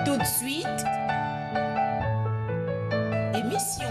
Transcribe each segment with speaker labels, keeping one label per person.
Speaker 1: Tout de suite, émission.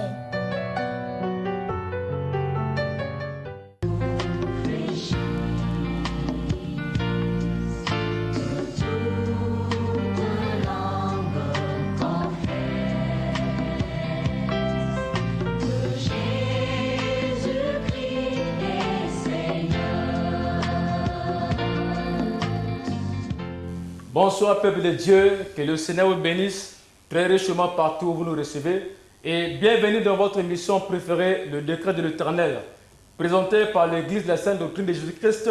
Speaker 2: Bonsoir peuple de Dieu, que le Seigneur vous bénisse très richement partout où vous nous recevez et bienvenue dans votre émission préférée, le décret de l'Éternel, présentée par l'Église de la Sainte Doctrine de Jésus-Christ,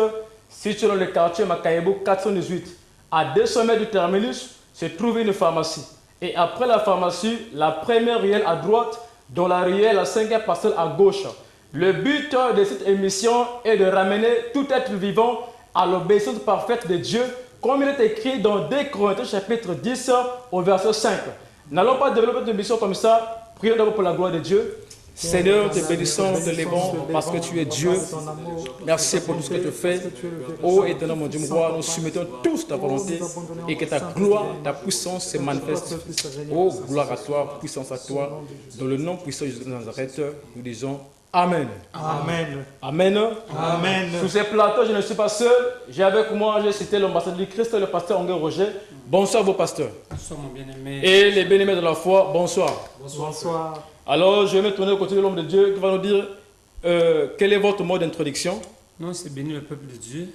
Speaker 2: située dans le quartier Makaïbo 418. À 200 mètres du terminus se trouve une pharmacie et après la pharmacie, la première ruelle à droite, dans la ruelle, la cinquième parcelle à gauche. Le but de cette émission est de ramener tout être vivant à l'obéissance parfaite de Dieu, comme il est écrit dans 2 Corinthiens chapitre 10 au verset 5. N'allons pas développer cette émission comme ça. Prions d'abord pour la gloire de Dieu. Seigneur, te bénissons, te levons parce que tu es Dieu. Merci pour tout ce que tu fais. Ô éternel mon Dieu, mon roi, nous soumettons tous ta volonté et que ta gloire, ta puissance se manifeste. Ô gloire à toi, puissance à toi. Dans le nom puissant de Jésus de Nazareth, nous disons Amen.
Speaker 3: Amen.
Speaker 2: Amen.
Speaker 3: Amen.
Speaker 2: Sur ces plateaux, je ne suis pas seul. J'ai avec moi, j'ai cité l'ambassadeur du Christ, le pasteur Ongué Roger. Bonsoir vos pasteurs.
Speaker 4: Bonsoir mon bien-aimé.
Speaker 2: Et les bien-aimés de la foi, bonsoir.
Speaker 3: Bonsoir.
Speaker 2: Alors, je vais me tourner au côté de l'homme de Dieu qui va nous dire quel est votre mot d'introduction.
Speaker 4: Nous, c'est béni le peuple de Dieu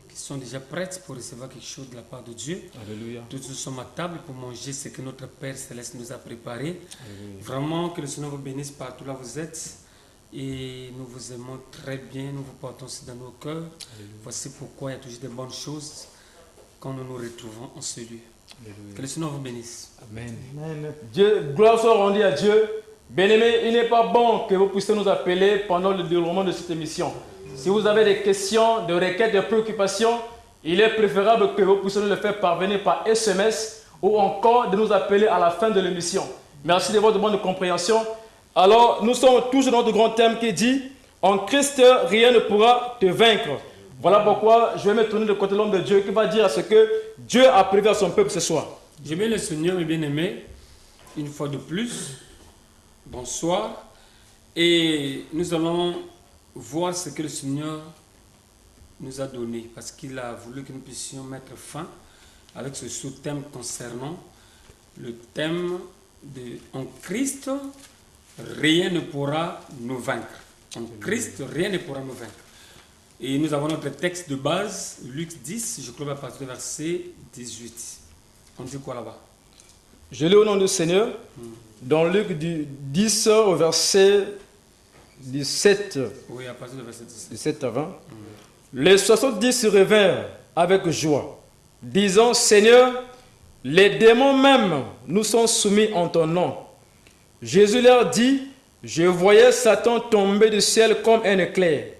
Speaker 4: qui sont déjà prêts pour recevoir quelque chose de la part de Dieu.
Speaker 2: Alléluia.
Speaker 4: Tous nous sommes à table pour manger ce que notre Père Céleste nous a préparé.
Speaker 2: Alléluia.
Speaker 4: Vraiment, que le Seigneur vous bénisse partout là où vous êtes. Et nous vous aimons très bien, nous vous portons aussi dans nos cœurs.
Speaker 2: Alléluia.
Speaker 4: Voici pourquoi il y a toujours de bonnes choses quand nous nous retrouvons en ce lieu.
Speaker 2: Alléluia.
Speaker 4: Que le Seigneur vous bénisse.
Speaker 2: Amen.
Speaker 3: Amen.
Speaker 2: Dieu, gloire soit rendue à Dieu. Bien-aimés, il n'est pas bon que vous puissiez nous appeler pendant le déroulement de cette émission. Si vous avez des questions, des requêtes, des préoccupations, il est préférable que vous puissiez nous le faire parvenir par SMS ou encore de nous appeler à la fin de l'émission. Merci de votre bonne compréhension. Alors, nous sommes toujours dans notre grand thème qui dit « En Christ, rien ne pourra te vaincre ». Voilà pourquoi je vais me tourner de côté de l'homme de Dieu qui va dire ce que Dieu a prévu à son peuple ce soir.
Speaker 4: Je mets le Seigneur, mes bien-aimés, une fois de plus. Bonsoir. Et nous allons voir ce que le Seigneur nous a donné, parce qu'il a voulu que nous puissions mettre fin avec ce sous-thème concernant le thème de « En Christ, rien ne pourra nous vaincre ». En Christ, rien ne pourra nous vaincre. Et nous avons notre texte de base, Luc 10, je crois à partir du verset 18. On dit quoi là-bas?
Speaker 2: Je lis au nom du Seigneur, dans Luc du 10 au verset 17,
Speaker 4: Oui, à partir du verset 17.
Speaker 2: 17 à 20. Les 70 se réveillèrent avec joie, disant, Seigneur, les démons même nous sont soumis en ton nom. Jésus leur dit, je voyais Satan tomber du ciel comme un éclair.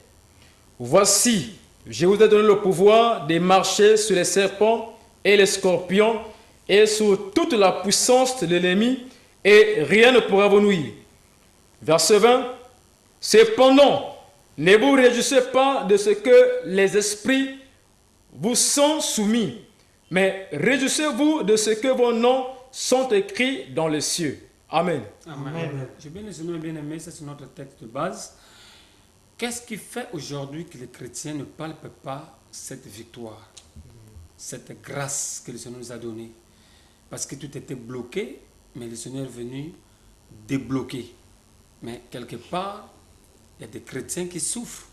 Speaker 2: Voici, je vous ai donné le pouvoir de marcher sur les serpents et les scorpions et sur toute la puissance de l'ennemi, et rien ne pourra vous nuire. Verset 20. Cependant, ne vous réjouissez pas de ce que les esprits vous sont soumis, mais réjouissez-vous de ce que vos noms sont écrits dans les cieux. Amen.
Speaker 4: Amen. Je bien le Seigneur bien-aimé, ça c'est notre texte de base. Qu'est-ce qui fait aujourd'hui que les chrétiens ne palpent pas cette victoire, cette grâce que le Seigneur nous a donnée? Parce que tout était bloqué, mais le Seigneur est venu débloquer. Mais quelque part, il y a des chrétiens qui souffrent.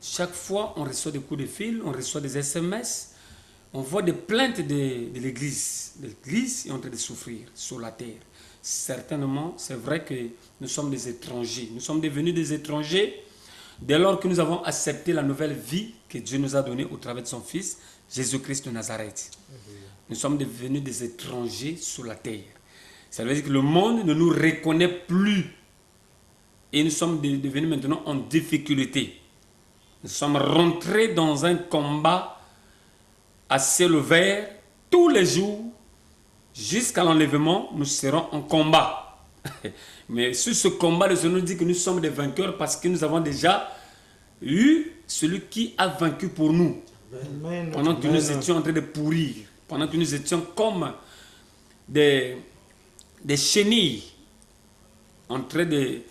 Speaker 4: Chaque fois, on reçoit des coups de fil, on reçoit des SMS, on voit des plaintes de l'Église. L'Église est en train de souffrir sur la terre. Certainement, c'est vrai que nous sommes des étrangers. Nous sommes devenus des étrangers dès lors que nous avons accepté la nouvelle vie que Dieu nous a donnée au travers de son Fils, Jésus-Christ de Nazareth. Nous sommes devenus des étrangers sur la terre. Ça veut dire que le monde ne nous reconnaît plus. Et nous sommes devenus maintenant en difficulté. Nous sommes rentrés dans un combat à ciel ouvert tous les jours. Jusqu'à l'enlèvement, nous serons en combat. Mais sur ce combat, le Seigneur nous dit que nous sommes des vainqueurs parce que nous avons déjà eu celui qui a vaincu pour nous.
Speaker 3: Amen.
Speaker 4: Pendant que nous étions en train de pourrir, pendant que nous étions comme des chenilles en train de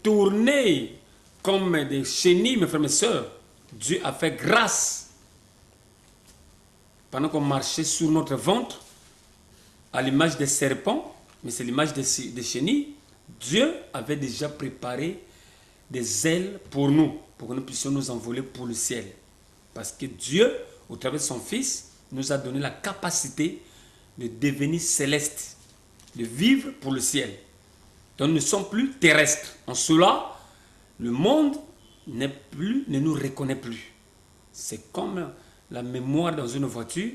Speaker 4: tourner comme des chenilles, mes frères et sœurs, Dieu a fait grâce. Pendant qu'on marchait sur notre ventre, à l'image des serpents, mais c'est l'image des chenilles, Dieu avait déjà préparé des ailes pour nous, pour que nous puissions nous envoler pour le ciel. Parce que Dieu, au travers de son Fils, nous a donné la capacité de devenir céleste, de vivre pour le ciel. Donc nous ne sommes plus terrestres. En cela, le monde ne nous reconnaît plus. C'est comme la mémoire dans une voiture.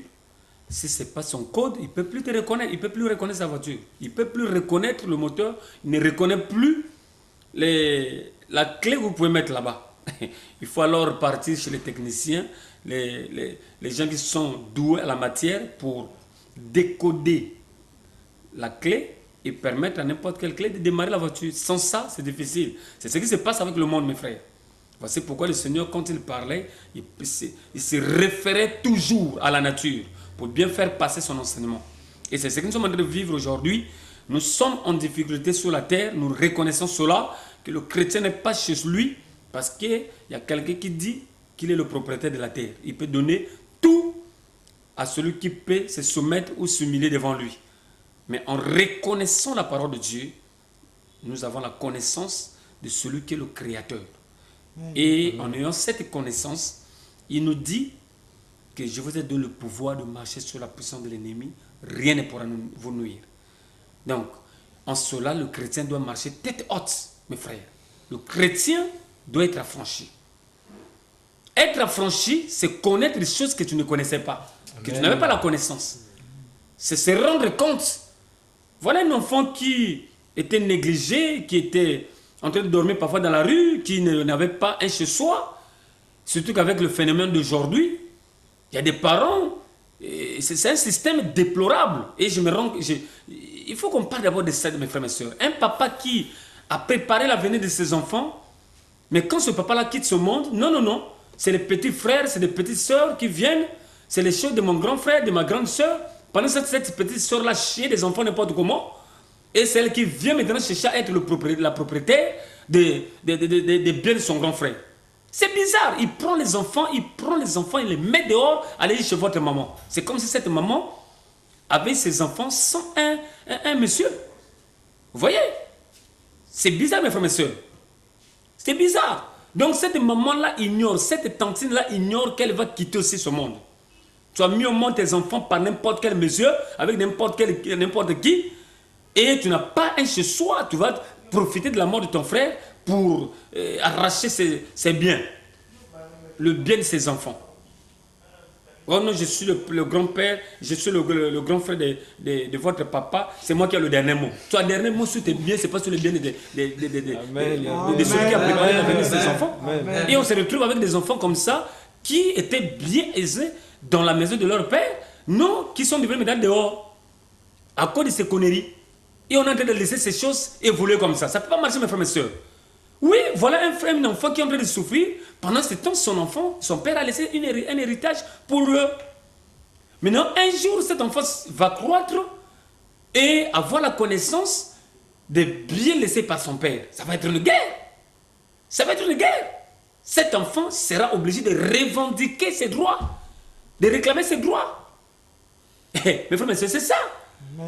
Speaker 4: Si ce n'est pas son code, il ne peut plus te reconnaître. Il ne peut plus reconnaître sa voiture. Il ne peut plus reconnaître le moteur. Il ne reconnaît plus la clé que vous pouvez mettre là-bas. Il faut alors partir chez les techniciens, les gens qui sont doués à la matière pour décoder la clé et permettre à n'importe quelle clé de démarrer la voiture. Sans ça, c'est difficile. C'est ce qui se passe avec le monde, mes frères. Voici pourquoi le Seigneur, quand il parlait, il se référait toujours à la nature pour bien faire passer son enseignement. Et c'est ce que nous sommes en train de vivre aujourd'hui. Nous sommes en difficulté sur la terre. Nous reconnaissons cela, que le chrétien n'est pas chez lui, parce qu'il y a quelqu'un qui dit qu'il est le propriétaire de la terre. Il peut donner tout à celui qui peut se soumettre ou s'humilier devant lui. Mais en reconnaissant la parole de Dieu, nous avons la connaissance de celui qui est le Créateur. Et en ayant cette connaissance, il nous dit que je vous ai donné le pouvoir de marcher sur la puissance de l'ennemi. Rien ne pourra vous nuire. Donc, en cela, le chrétien doit marcher tête haute, mes frères. Le chrétien doit être affranchi. Être affranchi, c'est connaître des choses que tu ne connaissais pas, que tu n'avais pas la connaissance. C'est se rendre compte. Voilà un enfant qui était négligé, qui était en train de dormir parfois dans la rue, qui n'avait pas un chez-soi. Surtout qu'avec le phénomène d'aujourd'hui, il y a des parents, c'est un système déplorable. Et il faut qu'on parle d'abord de ça, mes frères et sœurs. Un papa qui a préparé l'avenir de ses enfants, mais quand ce papa-là quitte ce monde, non, c'est les petits frères, c'est les petites sœurs qui viennent, c'est les choses de mon grand frère, de ma grande sœur. Pendant que cette petite sœur-là chie des enfants n'importe comment, et c'est elle qui vient maintenant chercher à être la propriétaire des biens de son grand frère. C'est bizarre. Il prend les enfants, il les met dehors, allez chez votre maman. C'est comme si cette maman avait ses enfants sans un monsieur. Vous voyez? C'est bizarre, mes frères et sœurs. C'est bizarre. Donc cette maman-là ignore, cette tantine-là ignore qu'elle va quitter aussi ce monde. Tu as mis au monde tes enfants par n'importe quelle mesure, avec n'importe qui, et tu n'as pas un chez soi. Tu vas profiter de la mort de ton frère pour arracher ses biens, le bien de ses enfants. Oh non, je suis le grand-père, je suis le grand frère de votre papa, c'est moi qui ai le dernier mot. Tu as le dernier mot sur tes biens, c'est pas sur les biens de celui qui a préparé l'avenir de ses enfants. Amen. Et on se retrouve avec des enfants comme ça, qui étaient bien aisés dans la maison de leur père, non, qui sont devenus maintenant dehors, à cause de ces conneries. Et on est en train de laisser ces choses évoluer comme ça. Ça ne peut pas marcher, mes frères et sœurs. Oui, voilà un enfant qui est en train de souffrir. Pendant ce temps, son père a laissé un héritage pour eux. Maintenant, un jour, cet enfant va croître et avoir la connaissance de bien laissé par son père. Ça va être une guerre. Ça va être une guerre. Cet enfant sera obligé de revendiquer ses droits, de réclamer ses droits. Mes frères et sœurs, c'est ça.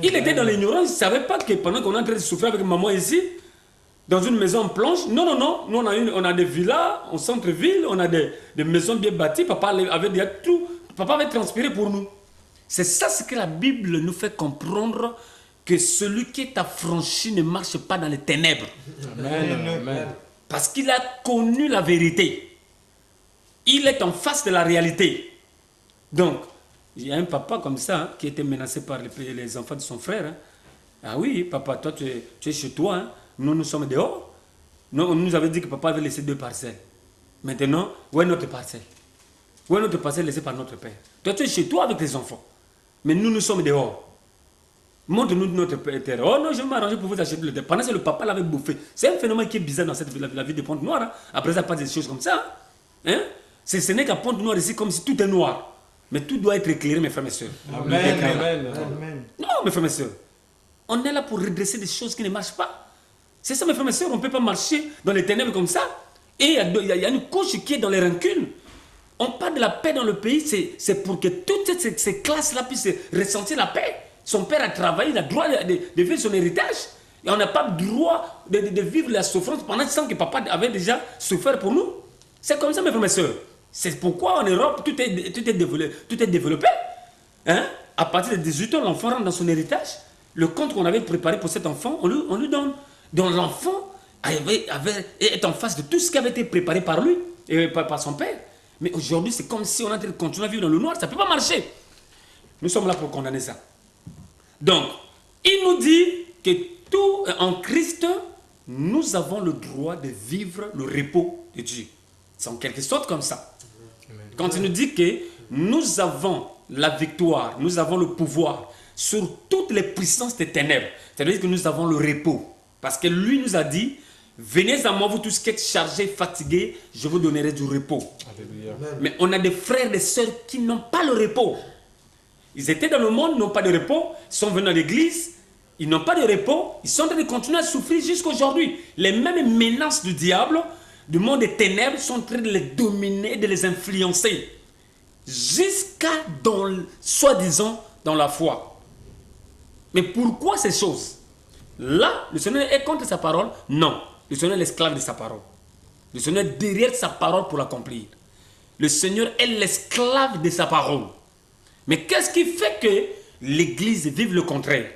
Speaker 4: Il était dans l'ignorance, il ne savait pas que pendant qu'on est en train de souffrir avec maman ici, dans une maison en planche, non, nous on a des villas au centre-ville, on a des maisons bien bâties, papa avait déjà tout, papa avait transpiré pour nous. C'est ça ce que la Bible nous fait comprendre, que celui qui est affranchi ne marche pas dans les ténèbres. Amen. Parce qu'il a connu la vérité. Il est en face de la réalité. Donc, il y a un papa comme ça qui était menacé par les enfants de son frère. Ah oui, papa, toi tu es chez toi, nous sommes dehors. On nous avait dit que papa avait laissé 2 parcelles. Maintenant, où est notre parcelle? Où est notre parcelle laissée par notre père? Toi tu es chez toi avec tes enfants. Mais nous sommes dehors. Montre-nous notre terre. Oh non, je vais m'arranger pour vous acheter le terre. Pendant que le papa l'avait bouffé. C'est un phénomène qui est bizarre dans la vie de Pointe-Noire. Après ça, pas des choses comme ça. Ce n'est qu'à Pointe-Noire ici comme si tout est noir. Mais tout doit être éclairé, mes frères et sœurs.
Speaker 3: Amen.
Speaker 4: Non, mes frères et sœurs. On est là pour redresser des choses qui ne marchent pas. C'est ça, mes frères et sœurs, on ne peut pas marcher dans les ténèbres comme ça. Et il y a une couche qui est dans les rancunes. On parle de la paix dans le pays, c'est pour que toutes ces classes-là puissent ressentir la paix. Son père a travaillé, il a le droit de vivre son héritage. Et on n'a pas le droit de vivre la souffrance pendant ce temps que papa avait déjà souffert pour nous. C'est comme ça, mes frères et sœurs. C'est pourquoi en Europe, tout est développé. Hein? À partir de 18 ans, l'enfant rentre dans son héritage. Le compte qu'on avait préparé pour cet enfant, on lui donne. Donc l'enfant est en face de tout ce qui avait été préparé par lui et par son père. Mais aujourd'hui, c'est comme si on était continué à vivre dans le noir. Ça ne peut pas marcher. Nous sommes là pour condamner ça. Donc, il nous dit que tout en Christ, nous avons le droit de vivre le repos de Dieu. C'est en quelque sorte comme ça. Quand il nous dit que nous avons la victoire, nous avons le pouvoir sur toutes les puissances des ténèbres, c'est-à-dire que nous avons le repos. Parce que lui nous a dit, venez à moi, vous tous qui êtes chargés, fatigués, je vous donnerai du repos. Alléluia. Mais on a des frères et des sœurs qui n'ont pas le repos. Ils étaient dans le monde, ils n'ont pas de repos, ils sont venus à l'église, ils n'ont pas de repos, ils sont en train de continuer à souffrir jusqu'à aujourd'hui. Les mêmes menaces du diable, du monde des ténèbres, sont en train de les dominer, de les influencer. Jusqu'à, soi-disant, dans la foi. Mais pourquoi ces choses? Là, le Seigneur est contre sa parole? Non. Le Seigneur est l'esclave de sa parole. Le Seigneur est derrière sa parole pour l'accomplir. Le Seigneur est l'esclave de sa parole. Mais qu'est-ce qui fait que l'Église vive le contraire?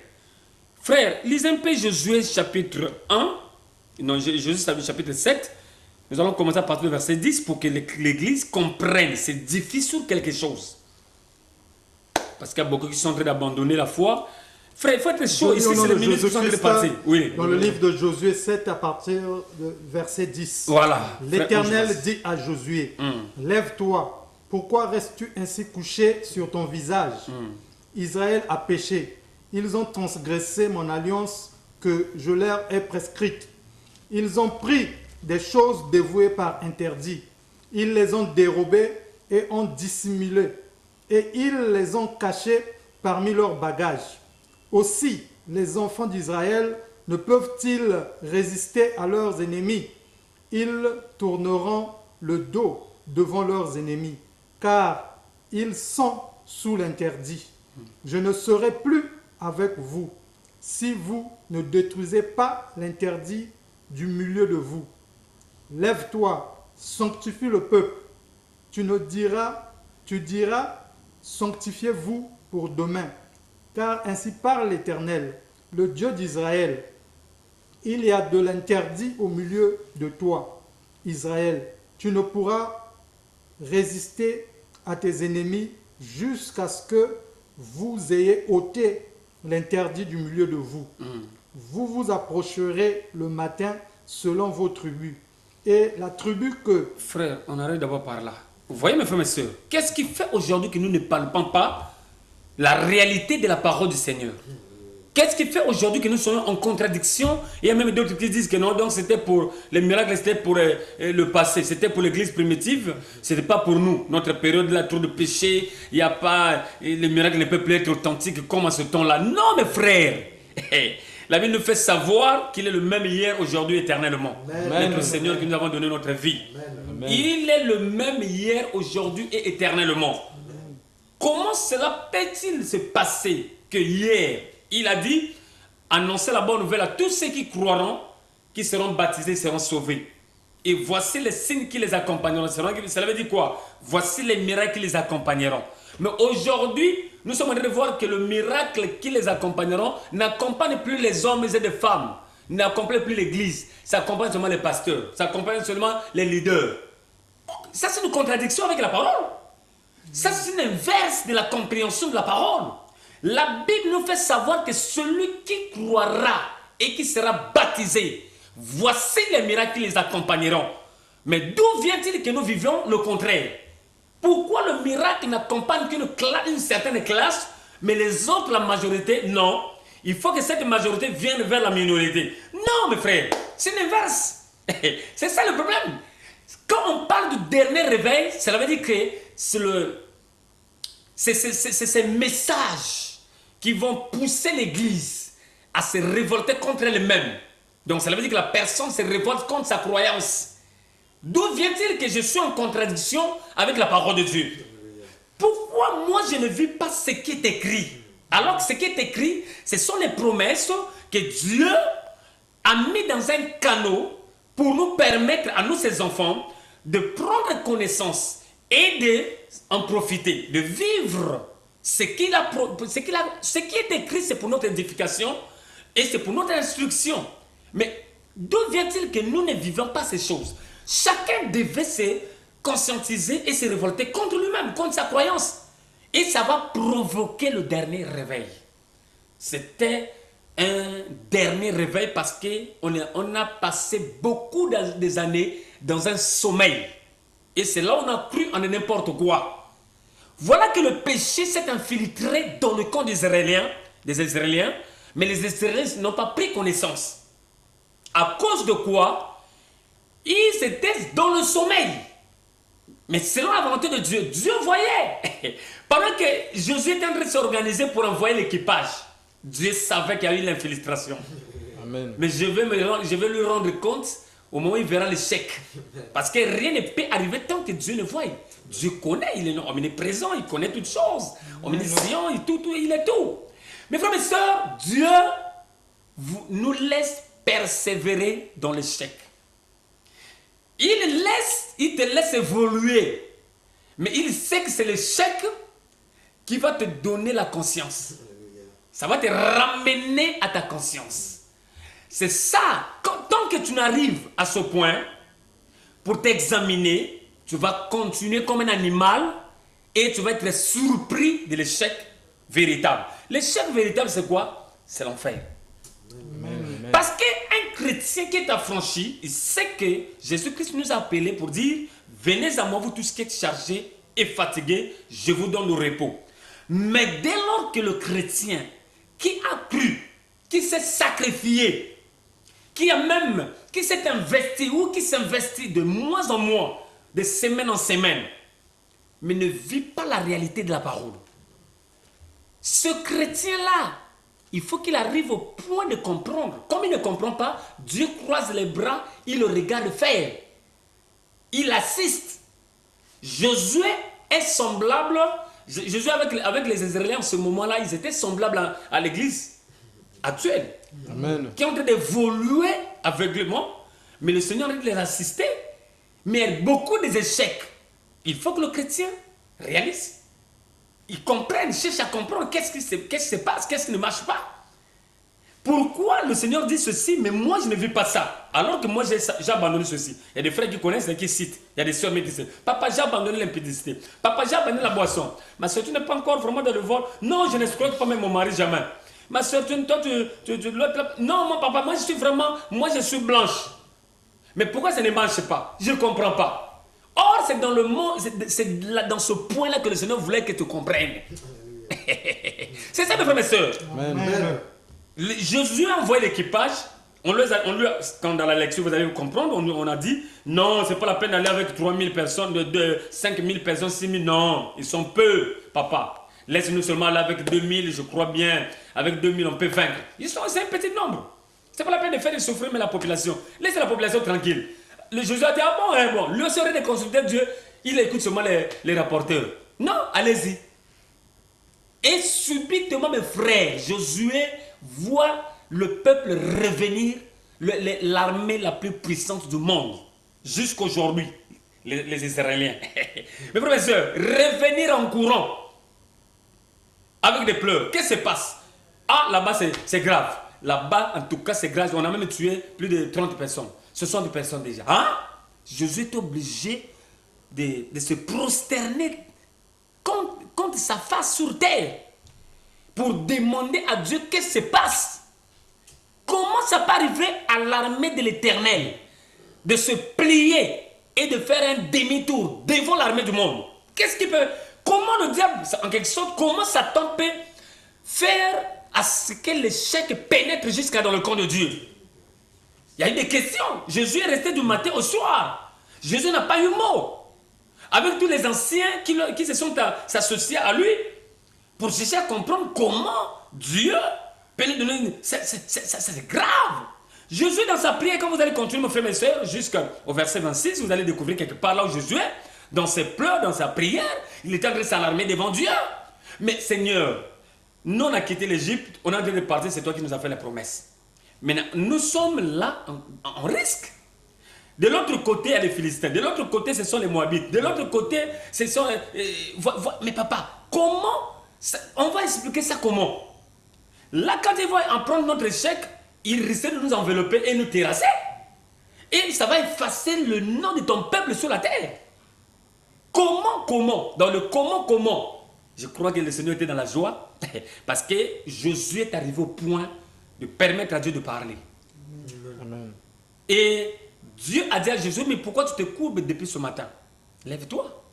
Speaker 4: Frère, lisez un peu Josué chapitre 1, non, Josué chapitre 7. Nous allons commencer à partir du verset 10 pour que l'Église comprenne. C'est difficile sur quelque chose. Parce qu'il y a beaucoup qui sont en train d'abandonner la foi. Frère, il faut être chaud. Ici, c'est les minutes qui sont en train de passer. Oui.
Speaker 3: Dans le livre de Josué 7, à partir de verset 10.
Speaker 4: Voilà.
Speaker 3: L'Éternel dit à Josué, lève-toi, pourquoi restes-tu ainsi couché sur ton visage? Israël a péché. Ils ont transgressé mon alliance que je leur ai prescrite. Ils ont pris des choses dévouées par interdit. Ils les ont dérobées et ont dissimulé. Et ils les ont cachées parmi leurs bagages. Aussi, les enfants d'Israël ne peuvent-ils résister à leurs ennemis? Ils tourneront le dos devant leurs ennemis, car ils sont sous l'interdit. Je ne serai plus avec vous si vous ne détruisez pas l'interdit du milieu de vous. Lève-toi, sanctifie le peuple. Tu diras, sanctifiez-vous pour demain. Car ainsi parle l'Éternel, le Dieu d'Israël. Il y a de l'interdit au milieu de toi, Israël. Tu ne pourras résister à tes ennemis jusqu'à ce que vous ayez ôté l'interdit du milieu de vous. Vous vous approcherez le matin selon vos tribus. Et la tribu que...
Speaker 4: Frère, on arrête d'abord par là. Vous voyez mes frères et sœurs, qu'est-ce qui fait aujourd'hui que nous ne parlons pas la réalité de la parole du Seigneur? Qu'est-ce qui fait aujourd'hui que nous sommes en contradiction? Il y a même d'autres qui disent que non, donc c'était pour les miracles, c'était pour le passé, c'était pour l'église primitive, c'était pas pour nous. Notre période là, trop de péché, il n'y a pas, les miracles ne peuvent plus être authentiques comme à ce temps-là. Non, mes frères, la Bible nous fait savoir qu'il est le même hier, aujourd'hui, éternellement. Notre Seigneur qui nous avons donné notre vie. Amen. Il est le même hier, aujourd'hui et éternellement. Comment cela peut-il se passer que hier, il a dit, annoncer la bonne nouvelle à tous ceux qui croiront, qui seront baptisés, seront sauvés. Et voici les signes qui les accompagneront. Cela veut dire quoi? Voici les miracles qui les accompagneront. Mais aujourd'hui, nous sommes en train de voir que le miracle qui les accompagneront n'accompagne plus les hommes et les femmes, n'accompagne plus l'église, ça accompagne seulement les pasteurs, ça accompagne seulement les leaders. Ça, c'est une contradiction avec la parole. Ça, c'est une inverse de la compréhension de la parole. La Bible nous fait savoir que celui qui croira et qui sera baptisé, voici les miracles qui les accompagneront. Mais d'où vient-il que nous vivions le contraire? Pourquoi le miracle n'accompagne qu'une certaine classe, mais les autres, la majorité, non? Il faut que cette majorité vienne vers la minorité. Non, mes frères, c'est l'inverse. C'est ça le problème. Quand on parle du dernier réveil, cela veut dire que c'est ces messages qui vont pousser l'Église à se révolter contre elle-même. Donc cela veut dire que la personne se révolte contre sa croyance. D'où vient-il que je suis en contradiction avec la parole de Dieu? Pourquoi moi je ne vis pas ce qui est écrit? Alors que ce qui est écrit, ce sont les promesses que Dieu a mis dans un canot pour nous permettre, à nous ses enfants, de prendre connaissance et d'en profiter, de vivre ce qui est écrit, c'est pour notre édification et c'est pour notre instruction. Mais d'où vient-il que nous ne vivons pas ces choses? Chacun devait se conscientiser et se révolter contre lui-même, contre sa croyance. Et ça va provoquer le dernier réveil. C'était un dernier réveil parce qu'on a passé beaucoup des années dans un sommeil. Et c'est là où on a cru en n'importe quoi. Voilà que le péché s'est infiltré dans le camp des Israéliens, mais les Israéliens n'ont pas pris connaissance. À cause de quoi? Ils étaient dans le sommeil. Mais selon la volonté de Dieu, Dieu voyait. Pendant que Josué était en train de s'organiser pour envoyer l'équipage, Dieu savait qu'il y a eu l'infiltration.
Speaker 2: Amen.
Speaker 4: Mais je vais lui rendre compte au moment où il verra l'échec. Parce que rien ne peut arriver tant que Dieu ne voit. Dieu connaît, il est omniprésent, il connaît toutes choses. Omniscient, il est tout. Mes frères et sœurs, Dieu nous laisse persévérer dans l'échec. Il te laisse évoluer. Mais il sait que c'est l'échec qui va te donner la conscience. Ça va te ramener à ta conscience. C'est ça. Tant que tu n'arrives à ce point, pour t'examiner, tu vas continuer comme un animal et tu vas être surpris de l'échec véritable. L'échec véritable, c'est quoi? C'est l'enfer. Parce qu'un chrétien qui est affranchi, il sait que Jésus-Christ nous a appelés pour dire « Venez à moi, vous tous qui êtes chargés et fatigués, je vous donne le repos. » Mais dès lors que le chrétien qui a cru, qui s'est sacrifié, qui s'est investi ou qui s'investit de mois en mois, de semaine en semaine, mais ne vit pas la réalité de la parole. Ce chrétien-là, il faut qu'il arrive au point de comprendre. Comme il ne comprend pas, Dieu croise les bras, il le regarde faire. Il assiste. Josué est semblable. Josué avec les Israéliens en ce moment-là, ils étaient semblables à l'église actuelle.
Speaker 2: Amen.
Speaker 4: Qui est en train d'évoluer aveuglément. Mais le Seigneur a les assister. Mais beaucoup des échecs. Il faut que le chrétien réalise. Ils comprennent, cherchent à comprendre qu'est-ce qui se passe, qu'est-ce qui ne marche pas. Pourquoi le Seigneur dit ceci, mais moi je ne vis pas ça. Alors que moi j'ai abandonné ceci. Il y a des frères qui connaissent et qui citent. Il y a des sœurs qui disent, papa j'ai abandonné l'impudicité. Papa j'ai abandonné la boisson. Ma soeur tu n'es pas encore vraiment dans le vol. Non, je n'escroque pas même mon mari jamais. Ma soeur toi non mon papa, moi je suis blanche. Mais pourquoi ça ne marche pas? Je ne comprends pas. Or, c'est dans le monde, c'est dans ce point-là que le Seigneur voulait que tu comprennes. C'est ça, mes frères et sœurs.
Speaker 2: Amen.
Speaker 4: Jésus a envoyé l'équipage. Quand dans la lecture, vous allez comprendre, on a dit, non, c'est pas la peine d'aller avec 3000 personnes, de 5000 personnes, 6000. Non, ils sont peu, papa. Laisse-nous seulement aller avec 2000, je crois bien. Avec 2000, on peut vaincre. C'est un petit nombre. C'est pas la peine de faire souffrir mais la population. Laissez la population tranquille. Le Jésus a dit, ah bon, le serait de consulter Dieu, il écoute seulement les rapporteurs. Non, allez-y. Et subitement, mes frères, Josué voit le peuple revenir, l'armée la plus puissante du monde, jusqu'aujourd'hui, les Israéliens. Mes frères et sœurs, revenir en courant, avec des pleurs. Qu'est-ce qui se passe? Ah, là-bas, c'est grave. Là-bas, en tout cas, c'est grave. On a même tué plus de 30 personnes. Ce sont des personnes déjà. Hein? Jésus est obligé de se prosterner contre sa face sur terre pour demander à Dieu qu'est-ce qui se passe. Comment ça peut arriver à l'armée de l'Éternel de se plier et de faire un demi-tour devant l'armée du monde? Qu'est-ce qui peut... Comment le diable, en quelque sorte, comment Satan peut faire à ce que l'échec pénètre jusqu'à dans le camp de Dieu? Il y a eu des questions. Jésus est resté du matin au soir. Jésus n'a pas eu mot. Avec tous les anciens qui se sont associés à lui pour chercher à comprendre comment Dieu Prenez de nous, c'est grave. Jésus, dans sa prière, quand vous allez continuer, mes frères et mes sœurs, jusqu'au verset 26, vous allez découvrir quelque part là où Jésus est, dans ses pleurs, dans sa prière, il était en train de s'alarmer devant Dieu. Mais Seigneur, nous on a quitté l'Égypte, on est en train de partir, c'est toi qui nous as fait la promesse. Maintenant, nous sommes là en risque. De l'autre côté, il y a les Philistins. De l'autre côté, ce sont les Moabites. De l'autre côté, ce sont... mais papa, comment on va expliquer ça comment? Là, quand ils vont en prendre notre échec, ils risquent de nous envelopper et nous terrasser. Et ça va effacer le nom de ton peuple sur la terre. Comment? Dans le comment? Je crois que le Seigneur était dans la joie parce que Josué est arrivé au point de permettre à Dieu de parler.
Speaker 2: Amen.
Speaker 4: Et Dieu a dit à Josué, mais pourquoi tu te courbes depuis ce matin? Lève-toi.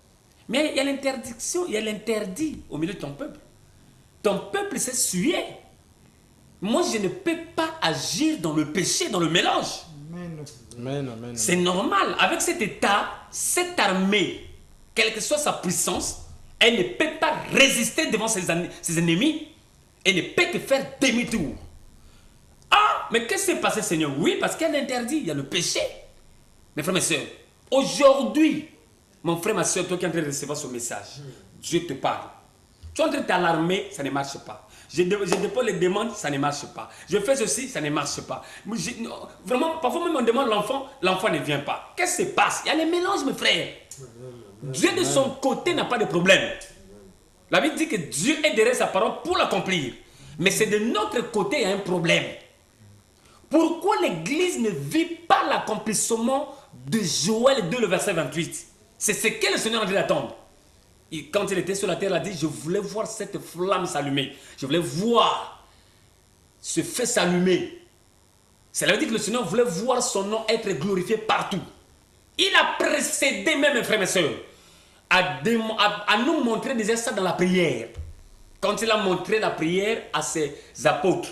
Speaker 4: Mais il y a l'interdiction, il y a l'interdit au milieu de ton peuple. Ton peuple s'est sué. Moi, je ne peux pas agir dans le péché, dans le mélange.
Speaker 3: Amen.
Speaker 4: C'est normal. Avec cet état, cette armée, quelle que soit sa puissance, elle ne peut pas résister devant ses ennemis. Elle ne peut que faire demi-tour. Ah, mais qu'est-ce qui s'est passé, Seigneur? Oui, parce qu'il y a l'interdit, il y a le péché. Mes frères, mes soeurs, aujourd'hui, mon frère, ma soeur, toi qui es en train de recevoir ce message, Dieu te parle. Tu es en train de t'alarmer, ça ne marche pas. Je dépose les demandes, ça ne marche pas. Je fais ceci, ça ne marche pas. Vraiment, parfois même on demande l'enfant ne vient pas. Qu'est-ce qui se passe? Il y a les mélanges, mes frères. Dieu de son côté n'a pas de problème. La Bible dit que Dieu est derrière sa parole pour l'accomplir. Mais c'est de notre côté qu'il y a un problème. Pourquoi l'Église ne vit pas l'accomplissement de Joël 2, le verset 28? C'est ce que le Seigneur a dit d'attendre. Quand il était sur la terre, il a dit, je voulais voir cette flamme s'allumer. Je voulais voir ce feu s'allumer. Cela veut dire que le Seigneur voulait voir son nom être glorifié partout. Il a précédé même, mes frères et mes sœurs, à nous montrer déjà ça dans la prière. Quand il a montré la prière à ses apôtres,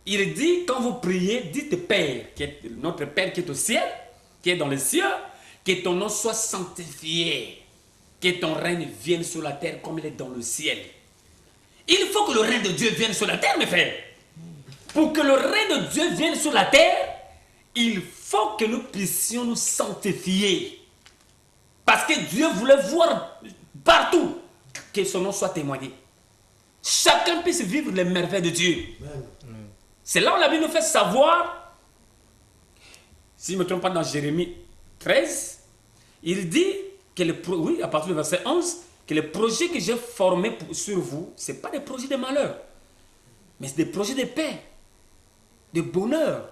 Speaker 4: il dit, quand vous priez, dites Père, qui est notre Père qui est au ciel, qui est dans les cieux, que ton nom soit sanctifié, que ton règne vienne sur la terre comme il est dans le ciel. Il faut que le règne de Dieu vienne sur la terre, mes frères. Pour que le règne de Dieu vienne sur la terre, il faut que nous puissions nous sanctifier. Parce que Dieu voulait voir partout que son nom soit témoigné. Chacun puisse vivre les merveilles de Dieu. C'est là où la Bible nous fait savoir, si je ne me trompe pas dans Jérémie 13, il dit, oui, à partir du verset 11, que les projets que j'ai formés sur vous, ce n'est pas des projets de malheur, mais c'est des projets de paix, de bonheur.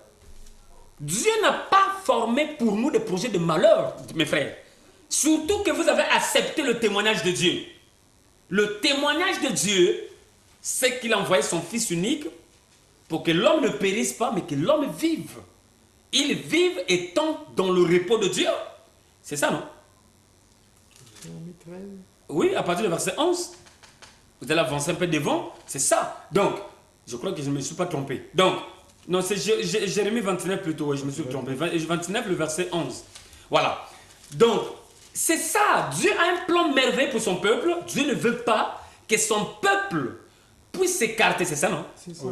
Speaker 4: Dieu n'a pas formé pour nous des projets de malheur, mes frères. Surtout que vous avez accepté le témoignage de Dieu. Le témoignage de Dieu, c'est qu'il a envoyé son Fils unique pour que l'homme ne périsse pas, mais que l'homme vive. Ils vivent étant dans le repos de Dieu. C'est ça, non? Oui, à partir du verset 11. Vous allez avancer un peu devant. C'est ça. Donc, je crois que je ne me suis pas trompé. Donc, non, c'est Jérémie 29 plutôt. Oui, je me suis trompé. 29, le verset 11. Voilà. Donc, c'est ça. Dieu a un plan merveilleux pour son peuple. Dieu ne veut pas que son peuple puisse s'écarter. C'est ça, non?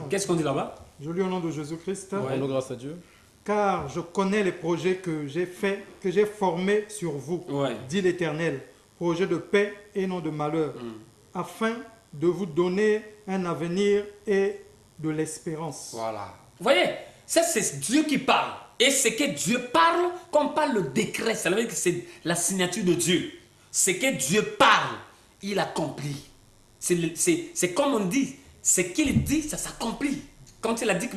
Speaker 4: Qu'est-ce qu'on dit là-bas?
Speaker 3: Je lis au nom de Jésus-Christ.
Speaker 2: Rendons grâce à Dieu.
Speaker 3: Car je connais les projets que j'ai formés sur vous, dit l'Éternel, projets de paix et non de malheur, afin de vous donner un avenir et de l'espérance.
Speaker 4: Voilà. Vous voyez, ça c'est Dieu qui parle. Et ce que Dieu parle, quand on parle le décret, ça veut dire que c'est la signature de Dieu. Ce que Dieu parle, il accomplit. C'est comme on dit, ce qu'il dit, ça s'accomplit. Quand il a dit que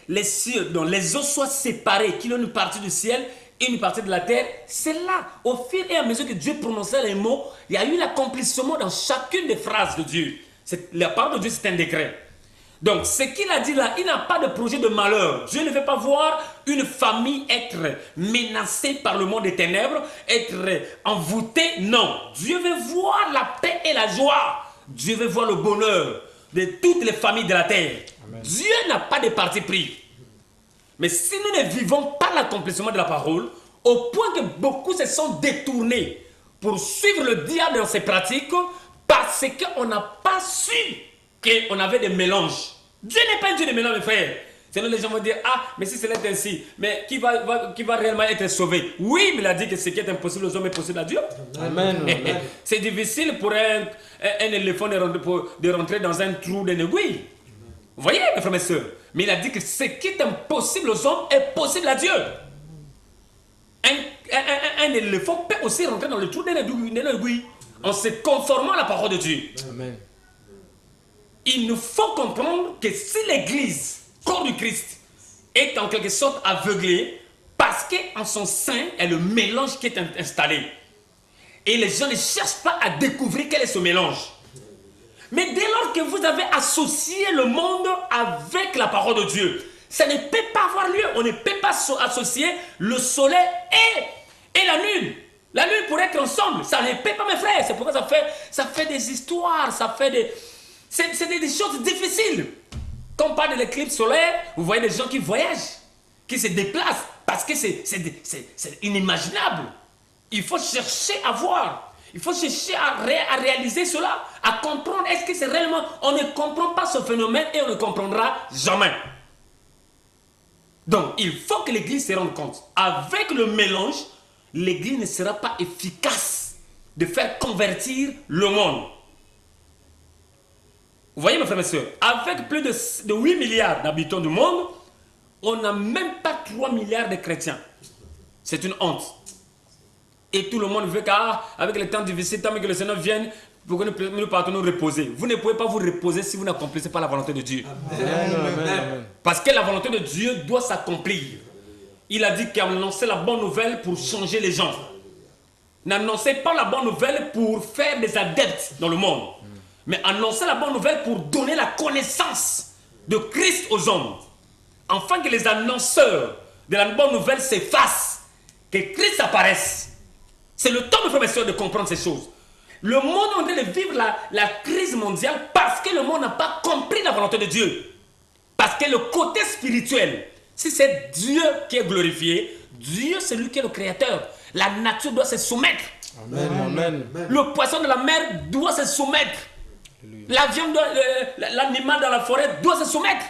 Speaker 4: les cieux, donc les eaux soient séparées, qu'il y ait une partie du ciel et une partie de la terre, c'est là, au fur et à mesure que Dieu prononçait les mots, il y a eu l'accomplissement dans chacune des phrases de Dieu. La parole de Dieu, c'est un décret. Donc, ce qu'il a dit là, il n'a pas de projet de malheur. Dieu ne veut pas voir une famille être menacée par le monde des ténèbres, être envoûtée. Non, Dieu veut voir la paix et la joie. Dieu veut voir le bonheur de toutes les familles de la terre. Amen. Dieu n'a pas de parti pris. Mais si nous ne vivons pas l'accomplissement de la parole, au point que beaucoup se sont détournés pour suivre le diable dans ses pratiques, parce qu'on n'a pas su qu'on avait des mélanges. Dieu n'est pas un Dieu de mélange, mes frères. Sinon les gens vont dire, ah, mais si cela est ainsi, mais qui va réellement être sauvé? Oui, mais il a dit que ce qui est impossible aux hommes est possible à Dieu.
Speaker 2: Amen. Amen.
Speaker 4: C'est difficile pour un éléphant de rentrer dans un trou d'une aiguille. Vous voyez, mes frères et sœurs? Mais il a dit que ce qui est impossible aux hommes est possible à Dieu. Un éléphant peut aussi rentrer dans le trou d'une aiguille en se conformant à la parole de Dieu.
Speaker 2: Amen.
Speaker 4: Il nous faut comprendre que si l'Église, corps du Christ, est en quelque sorte aveuglée, parce qu'en son sein est le mélange qui est installé. Et les gens ne cherchent pas à découvrir quel est ce mélange. Mais dès lors que vous avez associé le monde avec la parole de Dieu, ça ne peut pas avoir lieu. On ne peut pas associer le soleil et la lune. La lune pourrait être ensemble. Ça ne peut pas, mes frères. C'est pourquoi ça fait des histoires, c'est des choses difficiles. Quand on parle de l'éclipse solaire, vous voyez des gens qui voyagent, qui se déplacent, parce que c'est inimaginable. Il faut chercher à voir. Il faut chercher à réaliser cela, à comprendre. Est-ce que c'est réellement... On ne comprend pas ce phénomène et on ne comprendra jamais. Donc, il faut que l'Église se rende compte. Avec le mélange, l'Église ne sera pas efficace de faire convertir le monde. Vous voyez, mes frères et sœurs, avec plus de 8 milliards d'habitants du monde, on n'a même pas 3 milliards de chrétiens. C'est une honte. Et tout le monde veut qu'avec les temps difficiles, tant que le Seigneur vienne, pour que nous partons nous reposer. Vous ne pouvez pas vous reposer si vous n'accomplissez pas la volonté de Dieu.
Speaker 2: Amen.
Speaker 4: Parce que la volonté de Dieu doit s'accomplir. Il a dit qu'annoncer la bonne nouvelle pour changer les gens. N'annoncez pas la bonne nouvelle pour faire des adeptes dans le monde. Mais annoncez la bonne nouvelle pour donner la connaissance de Christ aux hommes. Afin que les annonceurs de la bonne nouvelle s'effacent. Que Christ apparaisse. C'est le temps, mes frères et sœurs, de comprendre ces choses. Le monde est en train de vivre la crise mondiale parce que le monde n'a pas compris la volonté de Dieu. Parce que le côté spirituel, si c'est Dieu qui est glorifié, Dieu c'est lui qui est le créateur. La nature doit se soumettre.
Speaker 2: Amen. Amen.
Speaker 4: Le poisson de la mer doit se soumettre. La viande, l'animal dans la forêt doit se soumettre.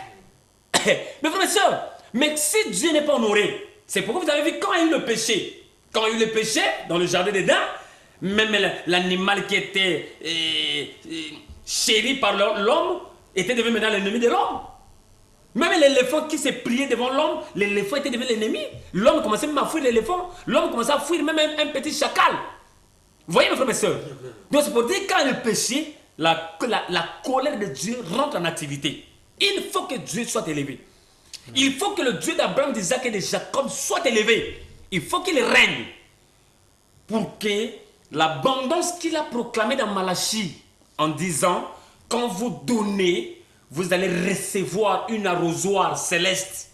Speaker 4: Mes frères et sœurs, mais si Dieu n'est pas honoré, c'est pourquoi vous avez vu quand il y a eu le péché. Quand il y a eu le péché dans le jardin d'Éden, même l'animal qui était chéri par l'homme était devenu maintenant l'ennemi de l'homme. Même l'éléphant qui s'est plié devant l'homme, l'éléphant était devenu l'ennemi. L'homme commençait même à fuir l'éléphant. L'homme commençait à fuir même un petit chacal. Vous voyez, mes frères et sœurs? Donc c'est pour dire quand le péché, la colère de Dieu rentre en activité. Il faut que Dieu soit élevé. Il faut que le Dieu d'Abraham, d'Isaac et de Jacob soit élevé. Il faut qu'il règne pour que l'abondance qu'il a proclamée dans Malachie en disant quand vous donnez, vous allez recevoir une arrosoir céleste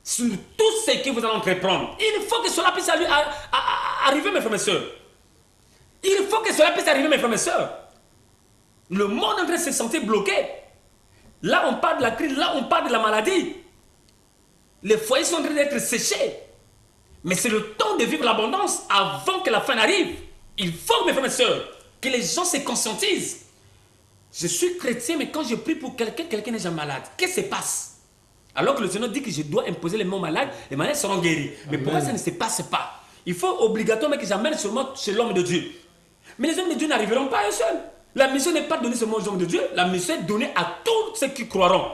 Speaker 4: sur tout ce que vous allez entreprendre. Il faut que cela puisse arriver, mes frères et sœurs. Il faut que cela puisse arriver, mes frères et sœurs. Le monde est en train de se sentir bloqué. Là, on parle de la crise, là, on parle de la maladie. Les foyers sont en train d'être séchés. Mais c'est le temps de vivre l'abondance avant que la fin n'arrive. Il faut, mes frères et sœurs, que les gens se conscientisent. Je suis chrétien, mais quand je prie pour quelqu'un n'est jamais malade. Qu'est-ce qui se passe? Alors que le Seigneur dit que je dois imposer les mots malades, les malades seront guéris. Mais pourquoi ça ne se passe pas? Il faut obligatoirement que j'amène seulement chez l'homme de Dieu. Mais les hommes de Dieu n'arriveront pas à eux seuls. La mission n'est pas donnée seulement aux hommes de Dieu, la mission est donnée à tous ceux qui croiront.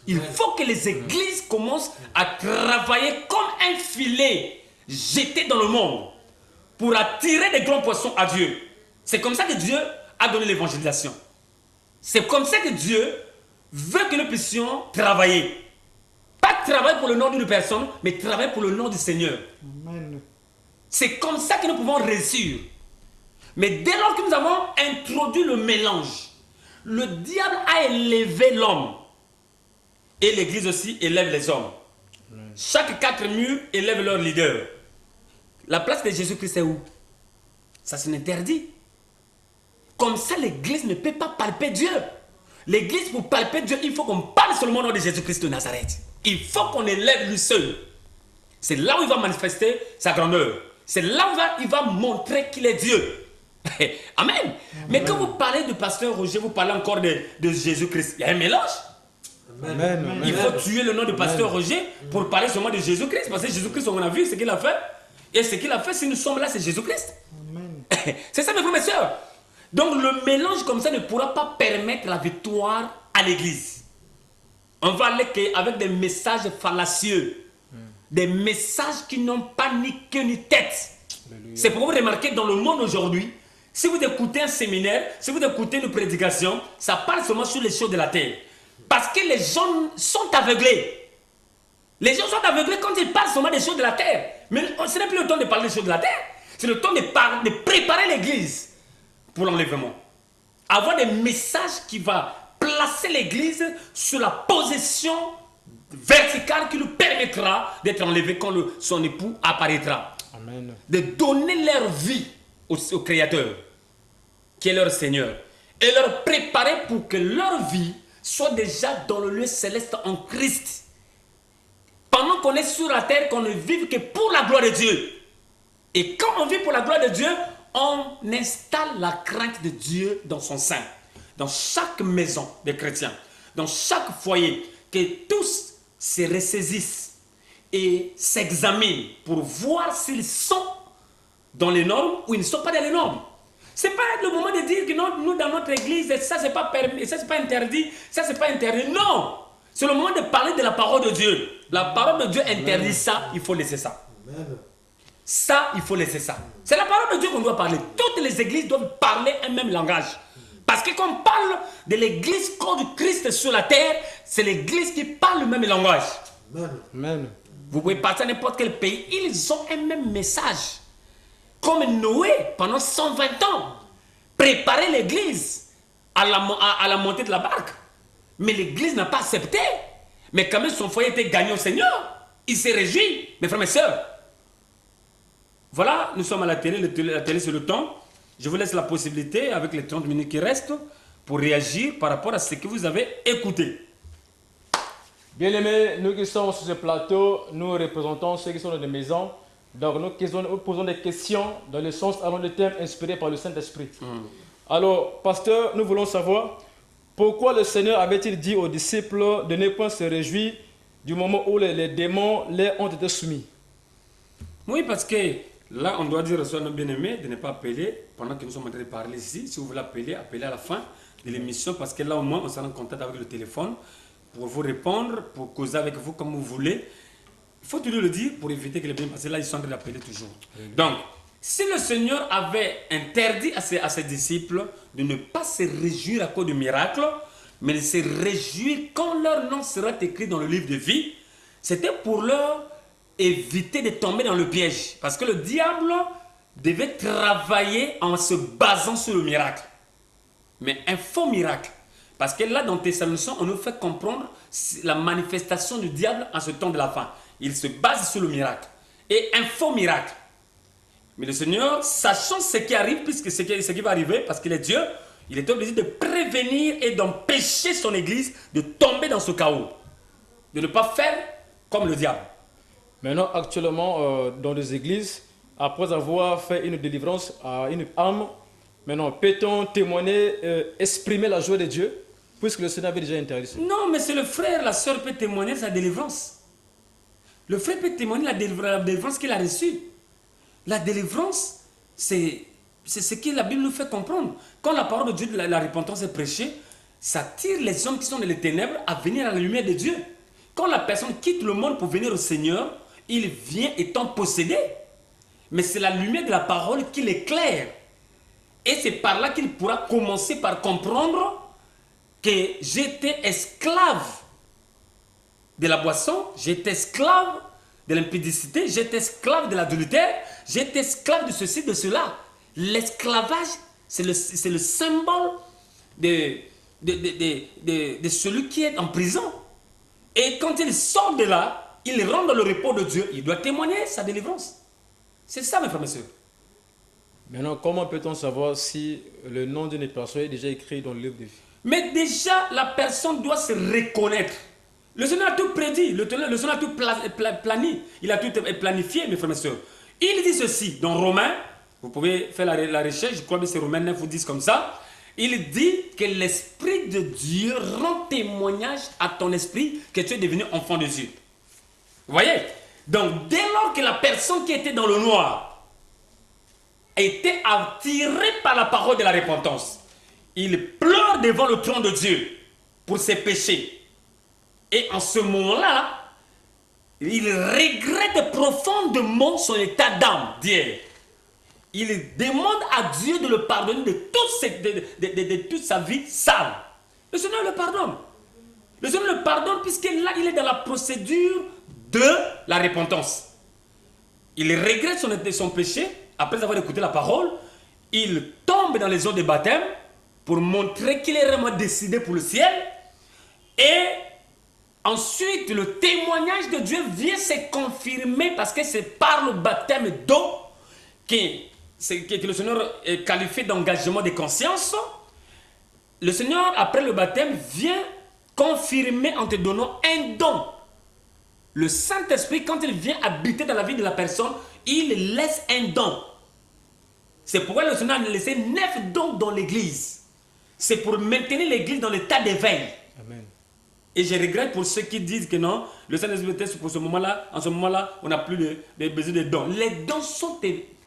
Speaker 4: Il faut que les églises commencent à travailler comme un filet jeté dans le monde pour attirer des grands poissons à Dieu. C'est comme ça que Dieu a donné l'évangélisation. C'est comme ça que Dieu veut que nous puissions travailler. Pas travailler pour le nom d'une personne, mais travailler pour le nom du Seigneur.
Speaker 3: Amen.
Speaker 4: C'est comme ça que nous pouvons réussir. Mais dès lors que nous avons introduit le mélange, le diable a élevé l'homme. Et l'église aussi élève les hommes. Chaque 4 murs élève leur leader. La place de Jésus-Christ est où? Ça c'est interdit. Comme ça l'église ne peut pas palper Dieu. L'église pour palper Dieu, il faut qu'on parle seulement au nom de Jésus-Christ de Nazareth. Il faut qu'on élève lui seul. C'est là où il va manifester sa grandeur. C'est là où il va montrer qu'il est Dieu. Amen. Mais quand vous parlez de pasteur Roger, vous parlez encore de Jésus-Christ. Il y a un mélange.
Speaker 3: Amen.
Speaker 4: Il faut tuer le nom de pasteur Roger pour parler seulement de Jésus-Christ. Parce que Jésus-Christ, on a vu ce qu'il a fait. Et ce qu'il a fait, si nous sommes là, c'est Jésus-Christ. C'est ça, mes frères et sœurs. Donc le mélange comme ça ne pourra pas permettre la victoire à l'église. On va aller avec des messages fallacieux. Des messages qui n'ont pas ni queue ni tête. C'est pourquoi vous remarquez dans le monde aujourd'hui, si vous écoutez un séminaire, si vous écoutez une prédication, ça parle seulement sur les choses de la terre. Parce que les gens sont aveuglés. Les gens sont aveuglés quand ils parlent seulement des choses de la terre. Mais ce n'est plus le temps de parler des choses de la terre. C'est le temps de préparer l'église pour l'enlèvement. Avoir des messages qui vont placer l'église sur la position verticale qui lui permettra d'être enlevé quand son époux apparaîtra.
Speaker 3: Amen.
Speaker 4: De donner leur vie au Créateur, qui est leur Seigneur, et leur préparer pour que leur vie soit déjà dans le lieu céleste en Christ. Pendant qu'on est sur la terre, qu'on ne vive que pour la gloire de Dieu. Et quand on vit pour la gloire de Dieu, on installe la crainte de Dieu dans son sein. Dans chaque maison des chrétiens, dans chaque foyer, que tous se ressaisissent et s'examinent pour voir s'ils sont dans les normes ou ils ne sont pas dans les normes. Ce n'est pas le moment de dire que non, nous dans notre église, ça c'est pas permis, ça c'est pas interdit, ça c'est pas interdit. Non! C'est le moment de parler de la parole de Dieu. La parole de Dieu interdit ça, il faut laisser ça. Ça, il faut laisser ça. C'est la parole de Dieu qu'on doit parler. Toutes les églises doivent parler un même langage. Parce que quand on parle de l'église corps du Christ sur la terre, c'est l'église qui parle le même langage.
Speaker 3: Amen.
Speaker 4: Vous pouvez partir à n'importe quel pays, ils ont un même message. Comme Noé, pendant 120 ans, préparer l'église à la montée de la barque. Mais l'église n'a pas accepté. Mais quand même, son foyer était gagné au Seigneur. Il s'est réjoui, mes frères et sœurs. Voilà, nous sommes à la télé. La télé, c'est le temps. Je vous laisse la possibilité, avec les 30 minutes qui restent, pour réagir par rapport à ce que vous avez écouté.
Speaker 2: Bien-aimés, nous qui sommes sur ce plateau, nous représentons ceux qui sont dans les maisons. Donc nous posons des questions dans le sens allant de thème inspiré par le Saint-Esprit. Alors, pasteur, nous voulons savoir pourquoi le Seigneur avait-il dit aux disciples de ne point se réjouir du moment où les démons les ont été soumis?
Speaker 4: Oui, parce que là, on doit dire à nos bien-aimés de ne pas appeler pendant que nous sommes en train de parler ici. Si vous voulez appeler, appelez à la fin de l'émission parce que là, au moins, on sera en contact avec le téléphone pour vous répondre, pour causer avec vous comme vous voulez. Il faut toujours le dire pour éviter que les bien, parce que là, ils sont en train d'appeler toujours. Donc, si le Seigneur avait interdit à ses disciples de ne pas se réjouir à cause du miracle, mais de se réjouir quand leur nom sera écrit dans le livre de vie, c'était pour leur éviter de tomber dans le piège. Parce que le diable devait travailler en se basant sur le miracle. Mais un faux miracle. Parce que là, dans Thessaloniciens, on nous fait comprendre la manifestation du diable en ce temps de la fin. Il se base sur le miracle. Et un faux miracle. Mais le Seigneur, sachant ce qui arrive, puisque ce qui va arriver, parce qu'il est Dieu, il est obligé de prévenir et d'empêcher son Église de tomber dans ce chaos. De ne pas faire comme le diable.
Speaker 2: Maintenant, actuellement, dans les églises, après avoir fait une délivrance à une âme, maintenant, peut-on témoigner, exprimer la joie de Dieu, puisque le Seigneur avait déjà interdit ça?
Speaker 4: Non, mais c'est le frère, la sœur peut témoigner sa délivrance. Le frère peut témoigner la délivrance qu'il a reçue. La délivrance, c'est ce que la Bible nous fait comprendre. Quand la parole de Dieu de la repentance est prêchée, ça tire les hommes qui sont dans les ténèbres à venir à la lumière de Dieu. Quand la personne quitte le monde pour venir au Seigneur, il vient étant possédé. Mais c'est la lumière de la parole qui l'éclaire. Et c'est par là qu'il pourra commencer par comprendre que j'étais esclave de la boisson, j'étais esclave de l'impudicité, j'étais esclave de l'adultère, j'étais esclave de ceci, de cela. L'esclavage, c'est le symbole de celui qui est en prison. Et quand il sort de là, il rentre dans le repos de Dieu, il doit témoigner sa délivrance. C'est ça, mes frères et sœurs.
Speaker 2: Maintenant, comment peut-on savoir si le nom d'une personne est déjà écrit dans le livre de vie?
Speaker 4: Mais déjà, la personne doit se reconnaître. Le Seigneur a tout prédit, le Seigneur a tout planifié, il a tout planifié, mes frères et sœurs. Il dit ceci dans Romains, Vous pouvez faire la recherche, je crois que c'est Romains 9 ou 10 comme ça. Il dit que l'Esprit de Dieu rend témoignage à ton esprit que tu es devenu enfant de Dieu. Vous voyez? Donc, dès lors que la personne qui était dans le noir était attirée par la parole de la repentance, il pleure devant le trône de Dieu pour ses péchés. Et en ce moment-là, il regrette profondément son état d'âme d'hier. Il demande à Dieu de le pardonner de toute sa vie sale. Le Seigneur le pardonne. Le Seigneur le pardonne puisque là, il est dans la procédure de la repentance. Il regrette son péché après avoir écouté la parole. Il tombe dans les eaux de baptême pour montrer qu'il est vraiment décidé pour le ciel. Et ensuite, le témoignage de Dieu vient se confirmer parce que c'est par le baptême d'eau que le Seigneur est qualifié d'engagement de conscience. Le Seigneur, après le baptême, vient confirmer en te donnant un don. Le Saint-Esprit, quand il vient habiter dans la vie de la personne, il laisse un don. C'est pourquoi le Seigneur a laissé 9 dons dans l'église. C'est pour maintenir l'église dans l'état d'éveil.
Speaker 2: Amen.
Speaker 4: Et je regrette pour ceux qui disent que non, le Saint-Esprit pour ce moment-là, en ce moment-là, on n'a plus de besoin de dons.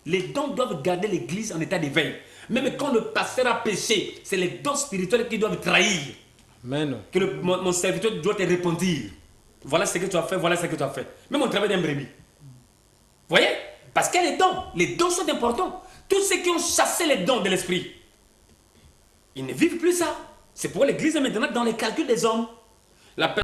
Speaker 4: Les dons doivent garder l'église en état d'éveil. Même quand le pasteur a péché, c'est les dons spirituels qui doivent trahir.
Speaker 2: Amen.
Speaker 4: Que mon serviteur doit te répondre. Voilà ce que tu as fait, voilà ce que tu as fait. Même au travail d'un brebis. Vous voyez? Parce qu'il y a les dons sont importants. Tous ceux qui ont chassé les dons de l'esprit, ils ne vivent plus ça. C'est pourquoi l'église est maintenant dans les calculs des hommes. La